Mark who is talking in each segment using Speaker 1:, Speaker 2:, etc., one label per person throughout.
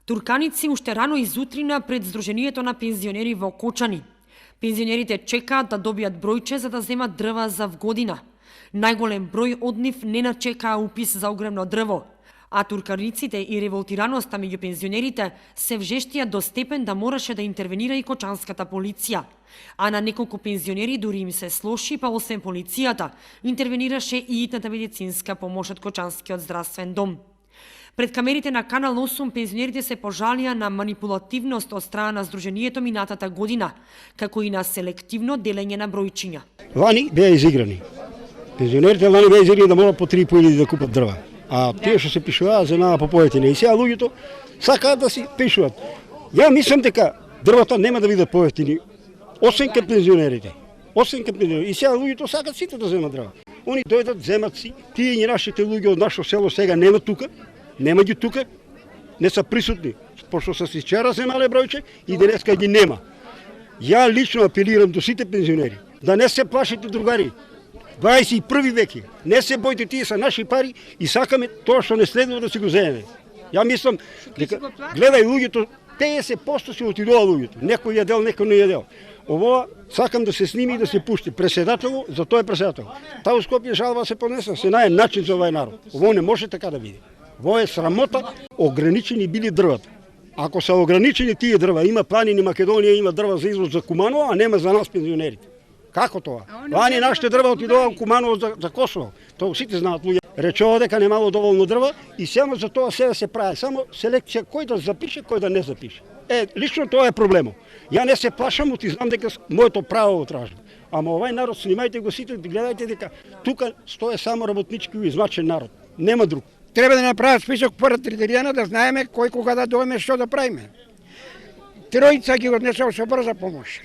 Speaker 1: Турканици уште рано изутрина пред Сдруженијето на пензионери во Кочани. Пензионерите чекаат да добијат бројче за да земат дрва за вгодина. Најголем број од нив не начекаа упис за огревно дрво, а турканиците и револтираноста меѓу пензионерите се вжештија до степен да мораше да интервенира и кочанската полиција. А на неколку пензионери дури им се слоши, па освен полицијата, интервенираше и итната медицинска помош од Кочанскиот здравствен дом. Пред камерите на Канал 8 пензионерите се пожалија на манипулативност од страна на Сдруженијето минатата година, како и на селективно делење на бројчиња.
Speaker 2: Лани беа изиграни. Пензионерите лани беа изиграни да мора по 3.500 да купат дрва. А тие што се пишуваа земаа по поевтини. И сега луѓето сакаат да си пишуваат. Ја мислам дека дрвата нема да бидат поевтини, освен кај пензионерите. И сега луѓето сакаат сите да земат дрва. Они дојдат, земат си, тие и нашите луѓе од нашо село сега нема тука. Нема ги тука, не се присутни, пошто се си вчера земале бројче и денеска ги нема. Ја лично апелирам до сите пензионери да не се плашите, другари. 21 век е. Не се бојте, тие се наши пари и сакаме тоа што не следува да си го земеме. Ја мислам дека гледај луѓето, 50% си отидува луѓето. Некој јадел, некој не јадел. Ово сакам да се сними и да се пушти. Преседатело, за тоа е преседател. Таа Скопје жалба се понесла, се наје начин за овај народ. Ово не може така да биде. Во е срамота, ограничени били дрвата. Ако се ограничени тие дрва, има планини Македонија, има дрва за извоз за Куманово, а нема за нас пензионерите. Како тоа? Лани нашите дрва отидоа во Куманово за Косово. Тоа сите знаат луѓе. Речеа дека немало доволно дрва и само за тоа сега се прави само селекција кој да запише, кој да не запише. Лично тоа е проблемот. Ја не се плашам, оти знам дека моето право го тражам. Ама овај народ, снимајте го сите, гледајте дека тука стои само работнички и измачен народ. Нема друг.
Speaker 3: Треба да направат список прва 3 дења да знаеме кој кога да дојме, што да правиме. Тројца ги однесува со брза помош.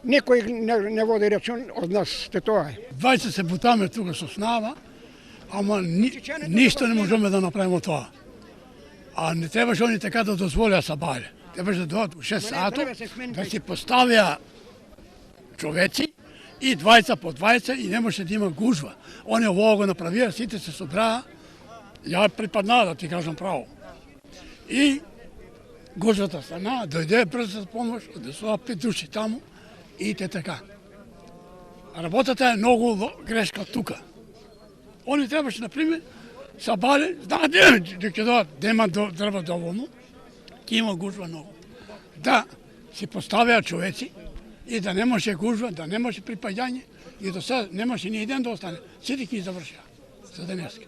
Speaker 3: Некој не води рачун од нас, тоа е.
Speaker 4: 20 се бутаме тука со снава, ама ништо не можеме да направиме тоа. А не требаше они така да дозволеа са бале. Требаше да дојдат у 6 сатот, да си поставија човеци и 20 по 20 и не може да има гужва. Они ово го направија, сите се собраа. Ја припаднаа, да ти кажам право. И гужвата стана, дојде брза помош, однесува 5 души таму и те така. Работата е многу грешка тука. Они требаше, например, са бале, знаат дека ќе дојдат, нема дрва доволно, ќе има гужва многу. Да си поставија човеци и да не може гужва, да не може припаѓање и до сега не може ни еден да остане. Сите ќе завршија за денеска.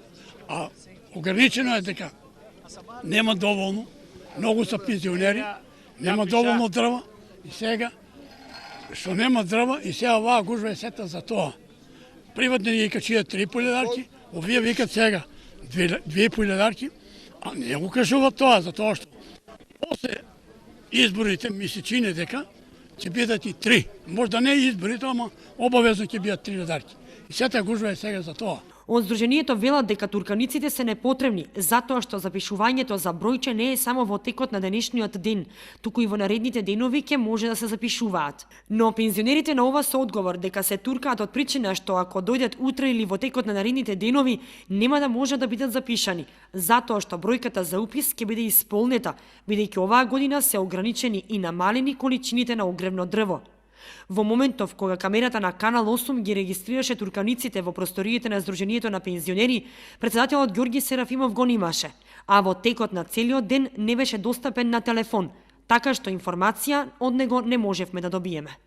Speaker 4: А ограничено е дека нема доволно, многу са пензионери, нема доволно дрва и сега што нема дрва и сега оваа гужва е сета за тоа. Приватни ги качијат 3.500 дарки, овие викат сега 2.500 дарки, а не го кажуваат тоа, затоа што после изборите ми се чини дека ќе бидат и 3. Можда не изборите, ама обавезно ќе бидат 3 дарки. И сета гужва е сега за тоа.
Speaker 1: Од Сдруженијето велат дека турканиците се непотребни, затоа што запишувањето за бројче не е само во текот на денешниот ден, туку и во наредните денови ќе може да се запишуваат. Но пензионерите на ова со одговор дека се туркаат од причина што ако дојдат утре или во текот на наредните денови, нема да може да бидат запишани, затоа што бројката за упис ќе биде исполнета, бидејќи оваа година се ограничени и намалени количините на огревно дрво. Во моментов кога камерата на Канал 8 ги регистрираше турканиците во просториите на Сдруженијето на пензионери, председателот Ѓорги Серафимов го немаше, а во текот на целиот ден не беше достапен на телефон, така што информација од него не можевме да добиеме.